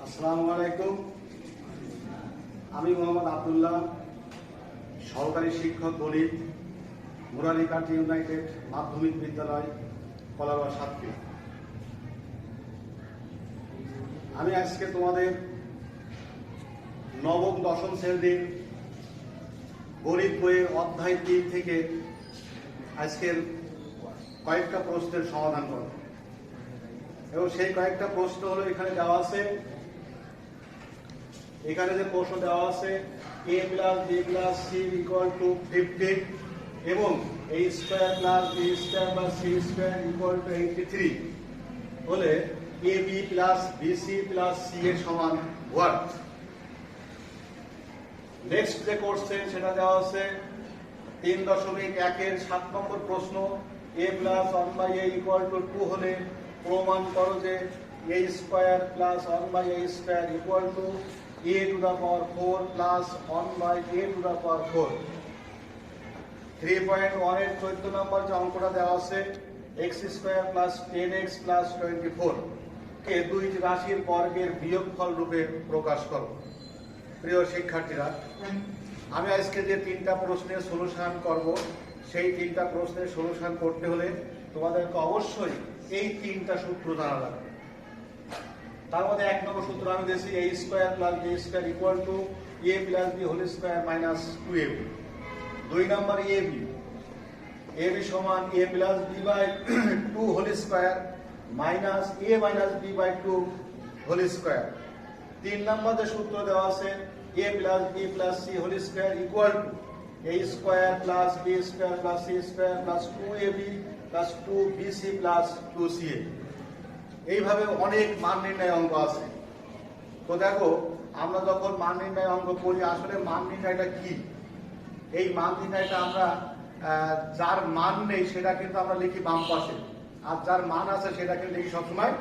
আসসালামু আলাইকুম। আমি মোহাম্মদ আব্দুল্লাহ, সহকারী শিক্ষক গণিত, মুরালিকান্দি ইউনাইটেড মাধ্যমিক বিদ্যালয়, কলারোয়া সাতক্ষীরা। আমি আজকে তোমাদের নবম দশম শ্রেণীর গণিত বইয়ের অধ্যায় 3 থেকে আজকের কয়েকটা প্রশ্নের সমাধান করব এবং সেই কয়েকটা প্রশ্ন হলো এখানে দেওয়া আছে। এখানে যে প্রশ্ন দেওয়া আছে a plus b plus c equal two 15 এবং a square plus b square plus c square equal to 83 হলে ab plus bc plus c এর সমান হোয়াট? নেক্সট যে কোশ্চেন সেটা দেওয়া আছে 3.1 এর 7 নম্বর প্রশ্ন, a plus 1/a equal to 2 হলে প্রমাণ করো যে a square plus 1/a square equal to a to the power 4 plus 1/a to the power 4। 3.1 এর 14 নম্বর যে অঙ্কটা দেওয়া আছে x square plus 10x plus 24 কে দুই রাশির বর্গের বিয়োগফল রূপে প্রকাশ করো। প্রিয় শিক্ষার্থীরা, আমি আজকে যে 3টা প্রশ্নের সলিউশন করব, সেই 3টা প্রশ্নের সলিউশন করতে হলে তোমাদেরকে অবশ্যই এই 3টা সূত্র জানা লাগবে। তার মধ্যে 1 নম্বর সূত্র আমি দিয়েছি a square plus b square equal to a plus b whole square minus 2ab। 2 number ab সমান a plus b by 2 whole square minus a minus b by 2 whole square. 3 number যে সূত্র দেওয়া আছে a plus b plus c whole square equal to a square plus b square plus c square plus 2ab plus 2bc plus 2ca। এইভাবে অনেক মান নির্ণয় অঙ্ক আছে। তো দেখো, আমরা যখন মান নির্ণয় অঙ্ক করি, আসলে মান নির্ণয়টা কি? এই মান নির্ণয়টা আমরা যার মান নেই সেটা কিন্তু আমরা লিখি বাম পাশে, আর যার মান আছে সেটা কিন্তু লিখি সবসময়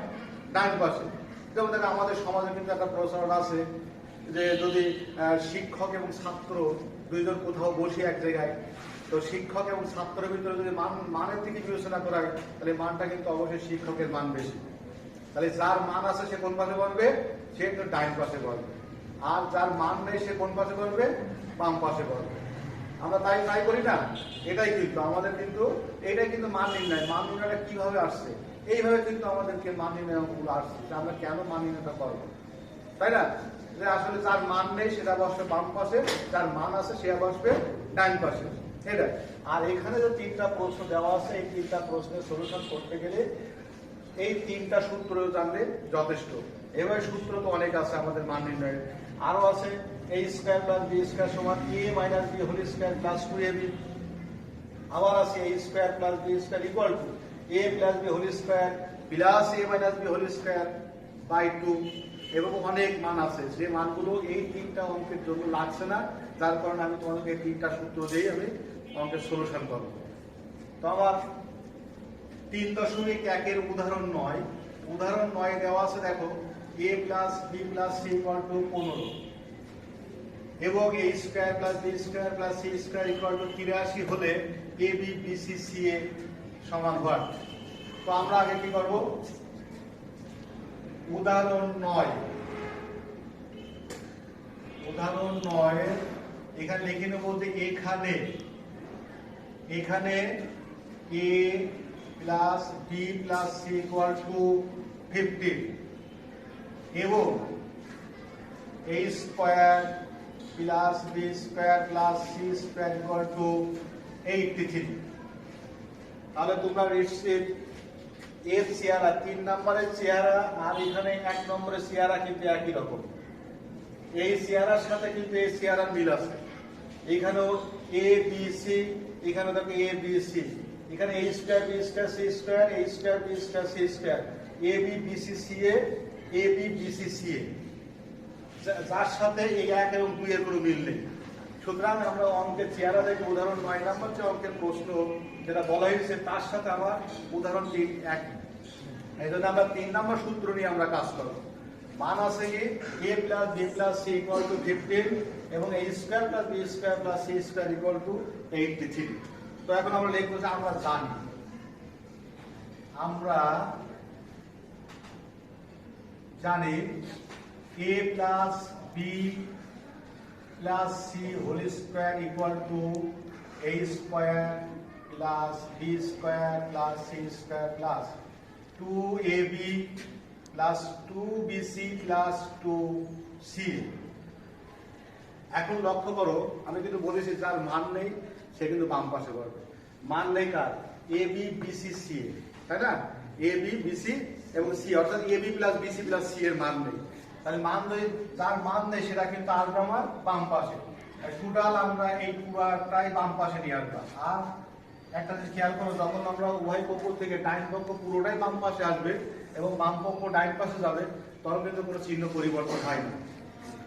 ডান পাশে। যেমন দেখো, আমাদের সমাজে কিন্তু একটা প্রচলন আছে যে যদি শিক্ষক এবং ছাত্র দুইজন কোথাও বসে এক জায়গায়, তো শিক্ষক এবং ছাত্রের ভিতরে যদি মানের দিকে বিবেচনা করা হয় তাহলে মানটা কিন্তু অবশ্যই শিক্ষকের মান বেশি। তাহলে যার মান আছে সে কোন পাশে বসবে? সে কিন্তু ডাইন পাশে বসবে। আর যার মান নেই সে কোন পাশে বসবে? বাম পাশে বসবে। আমরা তাই করি না? এটাই কিন্তু আমাদের কিন্তু এটাই কিন্তু মান নির্ণয়। মান নির্ণয়টা কিভাবে আসছে? এইভাবে কিন্তু আমাদেরকে মান নির্ণয় অঙ্কগুলো আসছে যে আমরা কেন মান নির্ণয়টা করবো, তাই না? যে আসলে যার মান নেই সেটা বসবে বাম পাশে, যার মান আছে সে বসবে ডাইন পাশে। এটাই। আর এখানে যে 3টা প্রশ্ন দেওয়া আছে, এই 3টা প্রশ্নের সলিউশন করতে গেলে এই 3টা সূত্র জানলে যথেষ্ট। এভাবে সূত্র তো অনেক আছে আমাদের মান নির্ণয়ের। আরো আছে a square plus b square সমান a minus b whole square plus 2ab। আবার আছে a square plus b square equal to a plus b whole square plus a minus b whole square by 2। এবং অনেক মান আছে যে মানগুলো এই 3টা অঙ্কের জন্য লাগছে না, যার কারণে আমি তোমাদেরকে 3টা সূত্র দিয়ে আমি অঙ্কের সলিউশন করব। তো আমার 3.1 এর উদাহরণ 9, উদাহরণ 9 দেওয়া আছে। দেখো, a plus b plus c equal two 15 এবং a square plus b square plus c square equal to 83 হলে ab bc ca সমান হোয়াট? তো আমরা আগে কি করব? উদাহরণ 9 এখানে লিখে নেব বলতে এখানে a plus b plus c equal two 15 এবং a square plus b square plus c square equal to 83। তাহলে তোমরা নিশ্চিত এর চেহারা 3 নম্বরের চেহারা আর এখানে 1 নম্বরের চেহারা কিন্তু একই রকম। এই চেহারার সাথে কিন্তু এই চেহারার মিল আছে। এখানেও a b c, এখানে দেখো a b c, এখানে a square b square c square, a square b square c square, a b b c c a, a b b c c a, যার সাথে এই 1 এবং 2 এর কোনো মিল নেই। সুতরাং আমরা অঙ্কের চেহারা দেখে উদাহরণ 9 নম্বর যে অঙ্কের প্রশ্ন যেটা বলা হয়েছে তার সাথে আমার উদাহরণ 3 একই। এই জন্য আমরা 3 নম্বর সূত্র নিয়ে আমরা কাজ করব। মান আছে কি a plus b plus c equal two 15 এবং a square plus b square plus c square equal to 83। তো এখন আমরা লিখব যে আমরা জানি আমরা জানি a plus B plus C whole square equal to a square plus B square plus C square plus 2ab plus 2bc plus 2c। এখন লক্ষ্য করো, আমি কিন্তু বলেছি যার মান নেই সে কিন্তু বাম পাশে করবে। মান নেই কার? এ বি বিসি সি, তাই না? এ বি বিসি এবং সি, অর্থাৎ A B plus BC plus C এর মান নেই। তাহলে মান নেই, যার মান নেই সেটা কিন্তু আসবে আমার বাম পাশে। টোটাল আমরা এই পুরাটাই বাম পাশে নিয়ে আসলাম। আর একটা জিনিস খেয়াল করো, যখন আমরা উভয় পক্ষ থেকে ডাইন পক্ষ পুরোটাই বাম পাশে আসবে এবং বাম পক্ষ ডাইন পাশে যাবে, তখন কিন্তু কোনো চিহ্ন পরিবর্তন হয় না।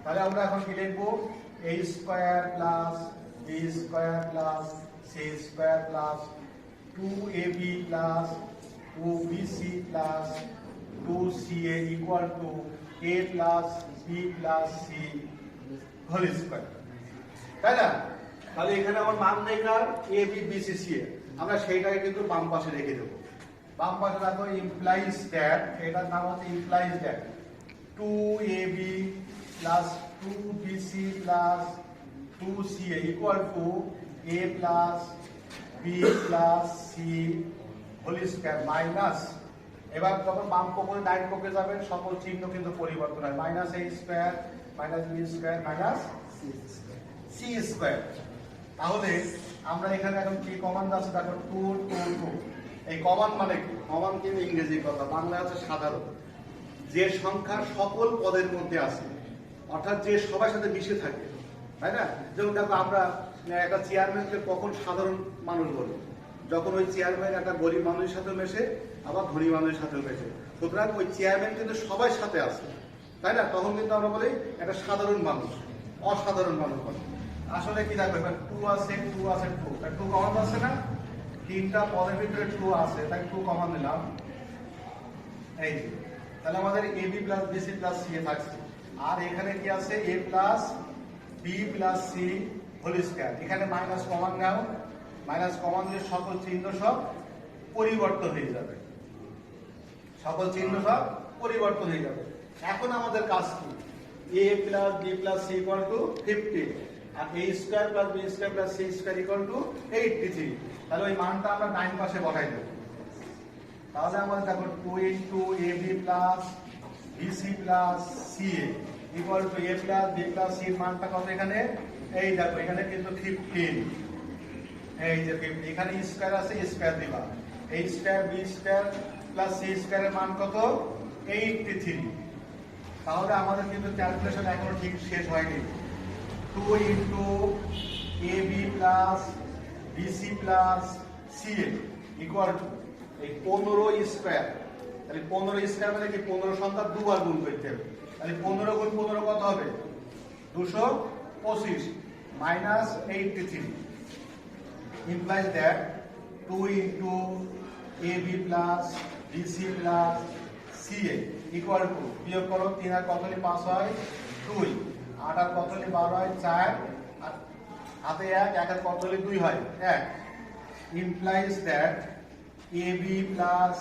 তাহলে আমরা এখন কি লিখবো? a square plus b square plus c square plus 2ab plus 2bc plus 2ca equal to a plus b plus c whole square, তাই না? তাহলে এখানে আমার মান নেই কার? a b b c c এর, আমরা সেইটাকে কিন্তু বাম পাশে রেখে দেবো। বাম পাশে রাখো ইমপ্লাইজ দ্যাট, এটার নাম হচ্ছে implies that 2ab plus 2bc plus 2ca equal to a plus b plus c whole square minus, এবার যখন বাম পক্ষে ডাইন পক্ষে যাবেন সকল চিহ্ন কিন্তু পরিবর্তন হয়। Minus a square minus b square minus c square. তাহলে আমরা এখানে এখন কি কমন আছে দেখো? 2 2 2। এই কমন মানে কি? কমন কিন্তু ইংরেজি কথা, বাংলা আছে সাধারণ। যে সংখ্যা সকল পদের মধ্যে আছে, অর্থাৎ যে সবার সাথে মিশে থাকে, তাই না? যেমন দেখো, আমরা একটা চেয়ারম্যানকে কখন সাধারণ মানুষ বলি? যখন ওই চেয়ারম্যান একটা গরিব মানুষের সাথে মেশে, আবার ধনী মানুষের সাথেও মেশে। সুতরাং ওই চেয়ারম্যান কিন্তু সবার সাথে আছে, তাই না? তখন কিন্তু আমরা বলি একটা সাধারণ মানুষ, অসাধারণ মানুষ বলি। আসলে কি থাকবে? 2 আছে 2 আছে 2 কমন আছে না? তিনটা পদের ভিতরে 2 আছে, তাই 2 কমন নিলাম। এই যে, তাহলে আমাদের ab plus bc plus c থাকছে। আর এখানে কি আছে? a plus b plus c whole square. এখানে মাইনাস কমন নাও, মাইনাস কমন দিয়ে সকল চিহ্ন সব পরিবর্তন হয়ে যাবে, সকল চিহ্ন সব পরিবর্তন হয়ে যাবে। এখন আমাদের কাজ কি? a plus b plus c equal to 50 আর a square plus b square plus c square equal to 83। তাহলে ওই মানটা আমরা ডাইন পাশে বসাই দেব। তাহলে আমাদের দেখো 2 into ab plus bc plus ca equal to a plus b plus c এর মানটা কত এখানে? এই দেখো, এখানে কিন্তু 15। এই যে 15, এখানে স্কয়ার আছে, স্কয়ার দিবা। a square b square plus c square এর মান কত? 83। তাহলে আমাদের কিন্তু ক্যালকুলেশন এখনো ঠিক শেষ হয়নি। 2 into ab plus bc plus ca equal to এই 15 স্কয়ার। তাহলে 15 স্কয়ার মানে কি? 15 সংখ্যা দুবার গুণ করতে হবে। তাহলে 15 গুণ 15 কত হবে? 225 minus 83 implies that 2 into ab plus bc plus ca equal to, বিয়োগ করো, 3 আর কত হলে 5 হয়? 2, 8 আর কত হলে 12 হয়? 4, আর হাতে 1, 1 আর কত হলে 2 হয়? 1 implies that ab plus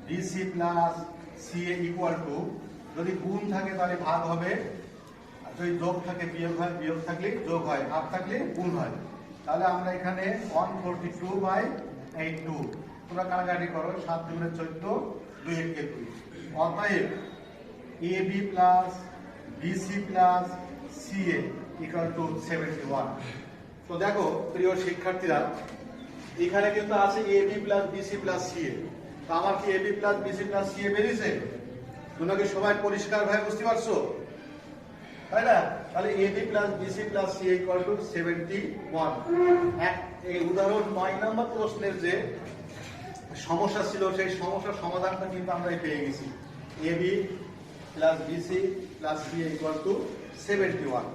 bc plus ca equal to, যদি গুণ থাকে তাহলে ভাগ হবে, আর যদি যোগ থাকে বিয়োগ হয়, বিয়োগ থাকলে যোগ হয়, ভাগ থাকলে গুণ হয়। তাহলে আমরা এখানে 142/82, তোমরা কাটাকাটি করো, 7 দুগুণে 14, 2 একে 2। অতএব ab plus bc plus ca equal to 71। তো দেখো প্রিয় শিক্ষার্থীরা, এখানে কিন্তু আছে ab plus bc plus ca। তো আমার কি ab plus bc plus ca বেরিয়েছে? তোমরা কি সবাই পরিষ্কার ভাবে বুঝতে পারছো, তাই না? তাহলে ab plus bc plus ca equal to 71। এই উদাহরণ 9 নম্বর প্রশ্নের যে সমস্যা ছিল, সেই সমস্যার সমাধানটা কিন্তু আমরা পেয়ে গেছি। ab plus bc plus ca equal to 71।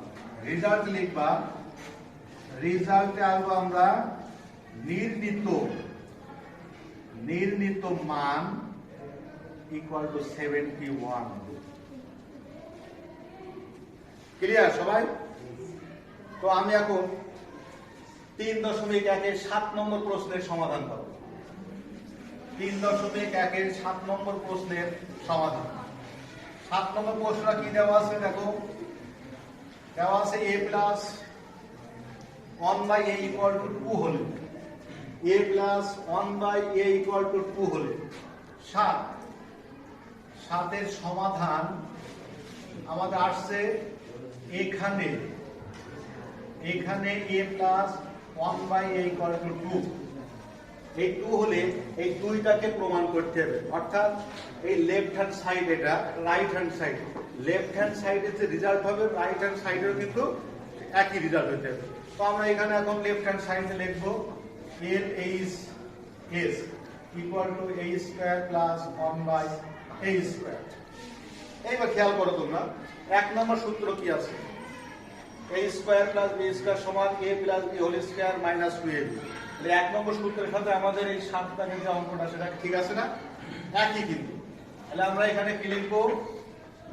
Result লিখবা, রেজাল্টে আসবো আমরা নির্ণীত মান ইকুয়াল টু 71। ক্লিয়ার সবাই? তো আমি এখন 3.1 7 নম্বর প্রশ্নের সমাধান করব। 3.1 7 নম্বর প্রশ্নের সমাধান। 7 নম্বর প্রশ্নটা কি দেওয়া আছে দেখো, দেওয়া আছে a plus 1/a equal to 2 হলে, a plus 1/a equal to 2 হলে 7 এর সমাধান আমাদের আসছে এখানে a plus 1/a equal to 2। এই 2 হলে এই 2টাকে প্রমাণ করতে হবে, অর্থাৎ এই লেফট হ্যান্ড সাইড এটা right hand side, left hand সাইডের যে রেজাল্ট হবে রাইট হ্যান্ড সাইডেও কিন্তু একই রেজাল্ট হতে হবে। তো আমরা এখানে এখন লেফট হ্যান্ড সাইডে লিখব LHS equal to a square plus 1/a square. এইবার খেয়াল করো তোমরা, 1 নম্বর সূত্র কি আছে, a square plus b square সমান a plus b whole square minus 2ab। তাহলে 1 নম্বর সূত্রের সাথে আমাদের এই 7 দাগের যে অঙ্কটা সেটা ঠিক আছে না, একই কিন্তু। তাহলে আমরা এখানে কি লিখব,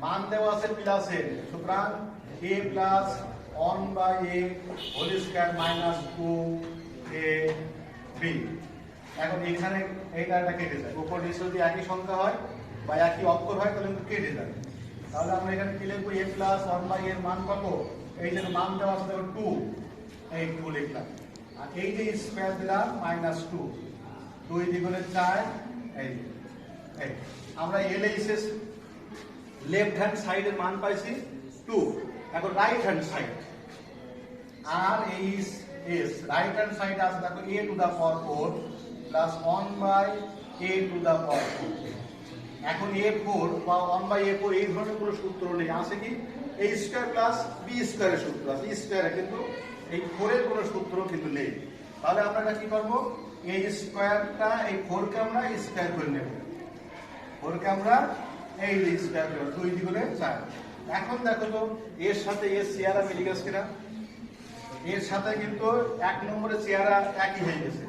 মান দেওয়া আছে প্লাসের, সুতরাং a plus 1/a whole square minus 2ab। এখন এখানে এইটা কেটে যায়, উপর নিচে যদি একই সংখ্যা হয় বা একই অক্ষর হয় তাহলে কিন্তু কেটে যায়। তাহলে আমরা এখানে কি লিখব, a প্লাস 1/a এর মান কত, এই যে মান দেওয়া আছে 2, এই 2 লিখলাম, আর এই যে স্কয়ার দিলাম মাইনাস 2, 2 দ্বিগুণে 4, এই আমরা LHS লেফট হ্যান্ড সাইডের মান পাইছি 2। এখন রাইট হ্যান্ড সাইড আর LHS রাইট হ্যান্ড সাইড আছে দেখো a to the power 4 plus 1/a to the power 4। এখন a4 বা 1/a4 এই ধরনের কোনো সূত্র নেই, আছে কি a স্কয়ার প্লাস b স্কয়ারের সূত্র আছে, স্কয়ারে কিন্তু এই 4 এর কোনো সূত্র কিন্তু নেই। তাহলে আমরা কি করব, a স্কয়ারটা এই 4 কে আমরা স্কয়ার করে নেব, 4 কে আমরা এই স্কয়ার করব, 2 দ্বিগুণে 4। এখন দেখো তো এর সাথে এর চেহারা মিলে গেছে কিনা, এর সাথে কিন্তু 1 নম্বরের চেহারা একই হয়ে গেছে,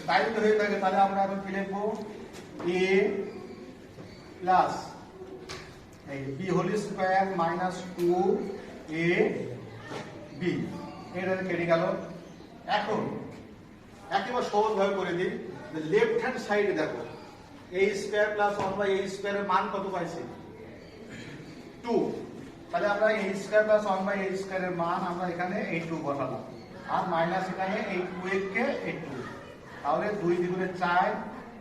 তাই তো হয়ে থাকে। তাহলে আমরা এখন কি লিখব, a প্লাস এই b whole square minus 2ab, এটা কেটে গেল। এখন একেবারে সহজ ভাবে করে দিই, লেফট হ্যান্ড সাইডে দেখো a স্কয়ার প্লাস 1/a স্কয়ারের মান কত পাইছি, 2। তাহলে আমরা a স্কয়ার প্লাস 1/a স্কয়ারের মান আমরা এখানে এই 2 বসালাম, আর মাইনাস এখানে এই 2 কে এই 2, তাহলে 2 দ্বিগুণে 4,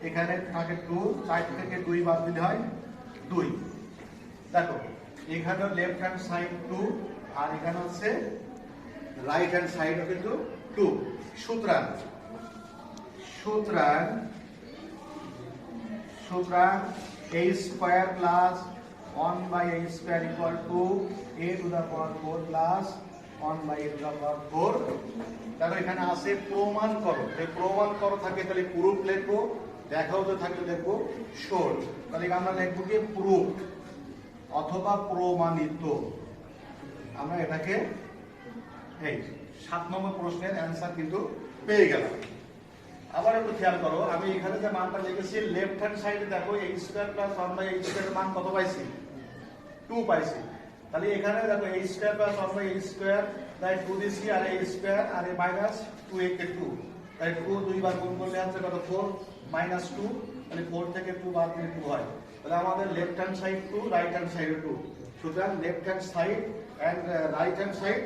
এখানে থাকে 2, 4 থেকে 2 বাদ দিলে হয় 2। দেখো এখানে লেফট হ্যান্ড সাইড 2 আর এখানে হচ্ছে রাইট হ্যান্ড সাইডও কিন্তু 2। সুতরাং a square plus 1/a square equal to a to the power 4 plus 1/a to the power 4। দেখো এখানে আছে প্রমাণ করো, এই প্রমাণ করো থাকে তাহলে প্রুফ লিখবো, দেখাও তো থাকলে লিখবো শোড। তাহলে আমরা লিখবো কি প্রুফ অথবা প্রমাণিত। আমরা এটাকে এই 7 নম্বর প্রশ্নের অ্যান্সার কিন্তু পেয়ে গেলাম। আবার একটু খেয়াল করো, আমি এখানে যে মানটা লিখেছি লেফট হ্যান্ড সাইডে দেখো a স্কয়ার প্লাস 1/a স্কয়ারের মান কত পাইছি, 2 পাইছি। তাহলে এখানে দেখো a square plus 1/a square, তাই 2 দিছি, আর a স্কয়ার আর a মাইনাস 2a কে 2, তাই 2 দুইবার গুণ করলে আছে কত 4 মাইনাস 2, তাহলে 4 থেকে 2 বাদ দিলে 2 হয়। তাহলে আমাদের left hand side 2, right hand side 2, সুতরাং left hand side and right hand side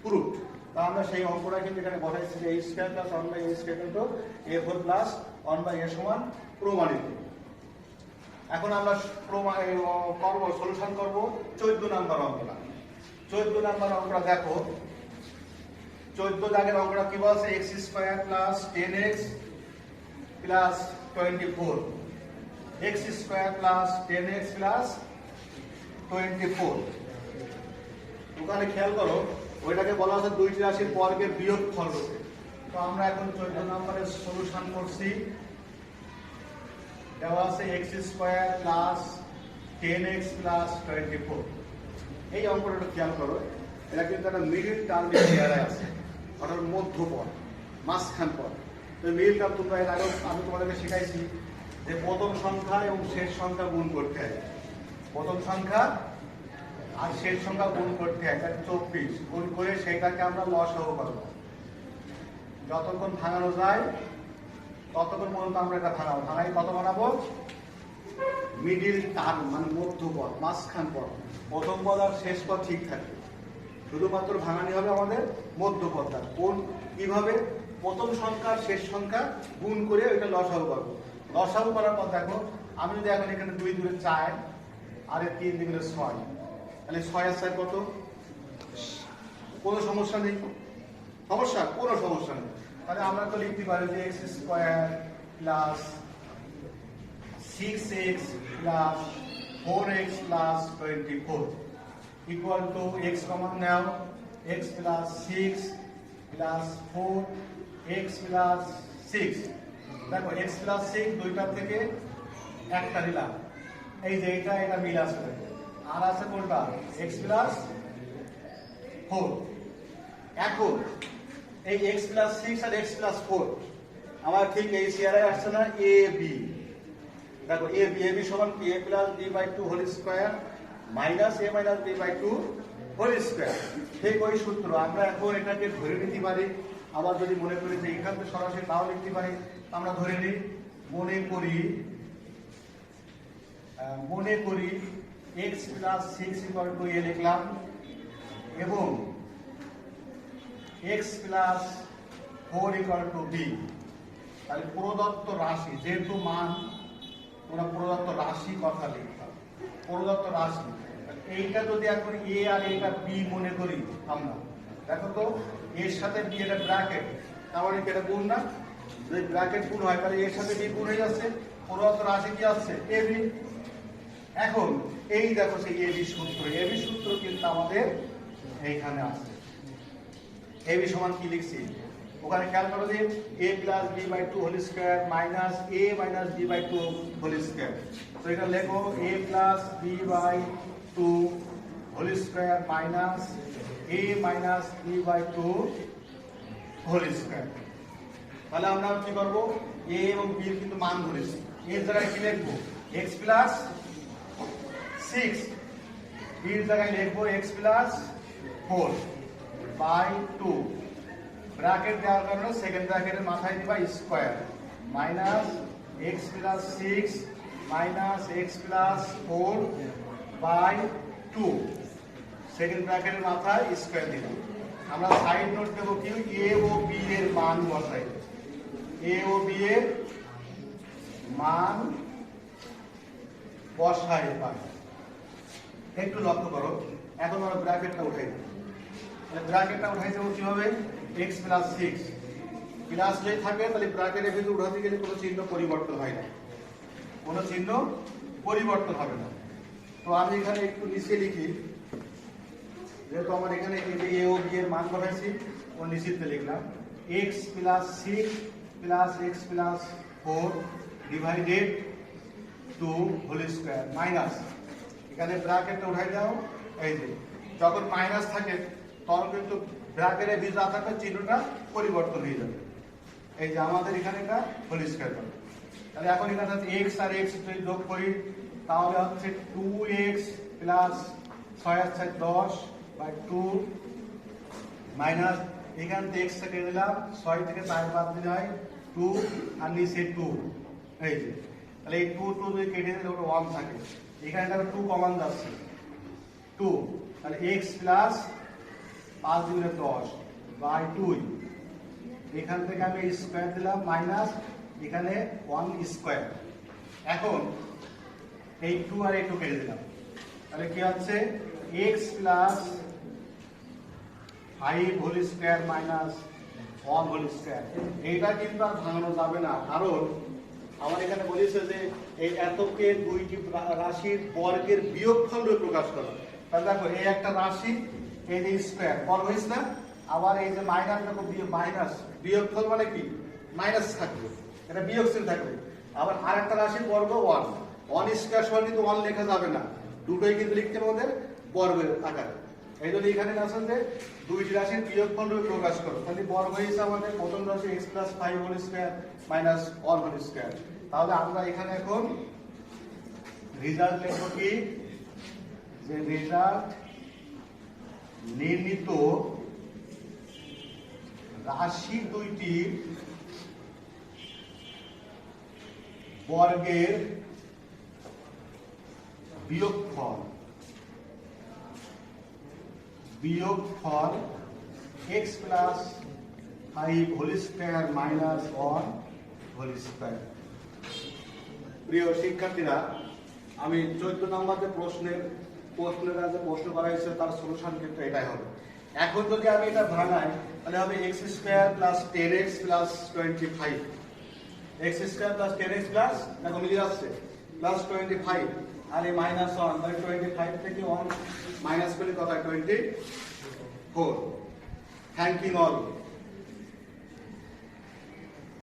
proof. তা আমরা সেই অঙ্কটা কিন্তু এখানে বসাইছি যে a square plus 1/a square কিন্তু a4 প্লাস 1/a সমান প্রমাণিত। এখন আমরা করব সলিউশন করব 14 নাম্বার অঙ্কটা। 14 নাম্বার অঙ্কটা দেখো, 14 দাগের অঙ্কটা কি বলছে, x square plus 10x plus 24, x square plus 10x plus 24। ওখানে খেয়াল করো ওইটাকে বলা হচ্ছে দুইটি রাশির বর্গের বিয়োগফল রূপে। তো আমরা এখন 14 নম্বরের সলিউশন করছি, দেওয়া আছে x square plus 10x plus 24। এই অঙ্কটা একটু খেয়াল করো, এটা কিন্তু একটা মিডল টার্মের চেহারায় আছে, অর্থাৎ মধ্যপদ, মাঝখান পদ। তো মিডল টার্ম তোমরা এর আগে আমি তোমাদেরকে শিখাইছি যে প্রথম সংখ্যা এবং শেষ সংখ্যা গুণ করতে হয়, প্রথম সংখ্যা আর শেষ সংখ্যা গুণ করতে হয়, 24 গুণ করে সেটাকে আমরা লসাগু করব, যতক্ষণ ভাঙানো যায় ততক্ষণ পর্যন্ত আমরা এটা ভাঙাবো। ভাঙাই কত বানাবো? মিডিল টার্ম মানে মধ্যপদ, মাঝখান পদ। প্রথম পদ আর শেষ পদ ঠিক থাকবে, শুধুমাত্র ভাঙানি হবে আমাদের মধ্যপদটা। কোন কিভাবে? প্রথম সংখ্যা আর শেষ সংখ্যা গুণ করে ওইটা লসাগু করবো। লসাগু করার পর দেখো, আমি যদি এখন এখানে 2 2 4 আর 3 2 6, তাহলে 6 আর 4 কত? কোনো সমস্যা নেই, সমস্যা কোনো সমস্যা নেই। তাহলে আমরা তো লিখতে পারি যে x square plus 6x plus 4x plus 24 equal to x common now, x plus 6 plus 4 x plus 6। দেখো x প্লাস 6 দুইটা থেকে একটা নিলাম, এই যে এটা মিল আসবে, আর আছে কোনটা? x plus 4। এখন এই x প্লাস 6 আর x প্লাস 4 আমার ঠিক এই শেয়ারে আসছে না? a b। দেখো a b সমান কি? a plus b by 2 whole square minus a minus b by 2 whole square. ঠিক ওই সূত্র আমরা এখন এটাকে ধরে নিতে পারি। আবার যদি মনে করি যে এখান থেকে সরাসরি নাও লিখতে পারি, আমরা ধরে নিই, মনে করি x plus 6 equal to a লিখলাম, এবং x plus 4 equal to b। তাহলে প্রদত্ত রাশি, যেহেতু মান ওরা প্রদত্ত রাশি কথা লিখতাম, প্রদত্ত রাশি। এইটা যদি এখন a আর এটা b মনে করি আমরা, দেখো তো এর সাথে b এটা ব্র্যাকেট, তার মানে এটা গুণ না? যদি ব্র্যাকেট গুণ হয় তাহলে এর সাথে b গুণ হয়ে যাচ্ছে, প্রদত্ত রাশি কি আসছে? ab। এখন এই দেখো সেই ab সূত্র কিন্তু আমাদের এইখানে আছে। ab সমান কি লিখছি? ওখানে খেয়াল করো যে a plus b by 2 whole square minus a minus b by 2 whole square. তো এটা লেখো a plus b by 2 whole square minus a minus b by 2 whole square. তাহলে আমরা কি করব? a এবং b এর কিন্তু মান ধরেছি, এর জায়গায় কি লিখবো? x প্লাস 6, b এর জায়গায় লিখবো x প্লাস 4 বাই 2। ব্র্যাকেট দেওয়ার কারণে সেকেন্ড ব্র্যাকেটের মাথায় দিবা square minus x plus 6 minus x plus 4 by 2, second ব্র্যাকেটের মাথায় স্কয়ার দিলাম। আমরা সাইড নোট দেব কি? a ও b এর মান বসাই, a ও b এর মান বসাই পাই। একটু লক্ষ্য করো, এখন আমরা ব্র্যাকেটটা উঠাই দিই। ব্র্যাকেটটা উঠাই দেবো কিভাবে? x প্লাস 6 প্লাস যদি থাকে তাহলে ব্র্যাকেটের ভিতরে উঠাতে গেলে কোনো চিহ্ন পরিবর্তন হয় না, কোনো চিহ্ন পরিবর্তন হবে না। তো আমি এখানে একটু নিচে লিখি, যেহেতু আমার এখানে a ও b এর মান বসাইছি, ও নিচেতে লিখলাম x plus 6 plus x plus 4 divided 2 whole square minus, এখানে ব্র্যাকেটটা উঠাই দাও। এই যে যখন মাইনাস থাকে তখন কিন্তু ব্র্যাকেটের ভিতরে থাকা চিহ্নটা পরিবর্তন হয়ে যাবে। এই যে আমাদের এখানে এটা হোল স্কয়ার হবে। তাহলে এখন এখানে x আর x যদি যোগ করি তাহলে হচ্ছে 2x plus 6 R 4 10 by 2 minus এখান থেকে x কেটে দিলাম, 6 থেকে 4 বাদ দিলে হয় 2 আর নিচে 2। এই যে তাহলে এই 2 যদি কেটে দিলে ওটা 1 থাকে, এখানে তাহলে 2 কমন যাচ্ছে 2, তাহলে x প্লাস 5 দুগুণে 10 বাই 2। এখান থেকে আমি স্কয়ার দিলাম মাইনাস এখানে 1 স্কয়ার। এখন এই 2 আর এই 2 কেটে দিলাম, তাহলে কি হচ্ছে? x plus 5 whole square minus 1 whole square. এইটা কিন্তু আর ভাঙানো যাবে না, কারণ আমার এখানে বলেছে যে এই এতকে দুইটি রাশির বর্গের বিয়োগফল রূপে প্রকাশ করা। তাহলে দেখো এই একটা রাশি, এই যে স্কয়ার বর্গ হয়েছে না, আবার এই যে মাইনাস, দেখো মাইনাস বিয়োগফল মানে কি? মাইনাস থাকবে, এটা বিয়োগ চিহ্ন থাকবে। আবার আরেকটা রাশির বর্গ 1, 1 স্কয়ার সমান কিন্তু 1 লেখা যাবে না, দুটোই কিন্তু লিখতে হবে আমাদের বর্গের আকারে। এই জন্য এখানে আছে যে দুইটি রাশির বিয়োগফল রূপে প্রকাশ করো। তাহলে বর্গ হয়েছে আমাদের প্রথম রাশি x plus 5 whole square minus 1 whole square. তাহলে আমরা এখানে এখন রেজাল্ট লিখব কি? যে রেজাল্ট নির্ণীত রাশি দুইটির বর্গের বিয়োগফল x plus 5 whole square minus 1 whole square. প্রিয় শিক্ষার্থীরা, আমি 14 নম্বর যে প্রশ্নের যে প্রশ্ন করা হয়েছে তার সলিউশন কিন্তু এটাই হবে। এখন যদি আমি এটা ভাঙাই তাহলে হবে x square plus 10x plus 25, x square plus 10x plus দেখো মিলে যাচ্ছে প্লাস 25 আর এই মাইনাস 1 মানে 25 থেকে 1 মাইনাস করলে কত হয় 24। Thank you all.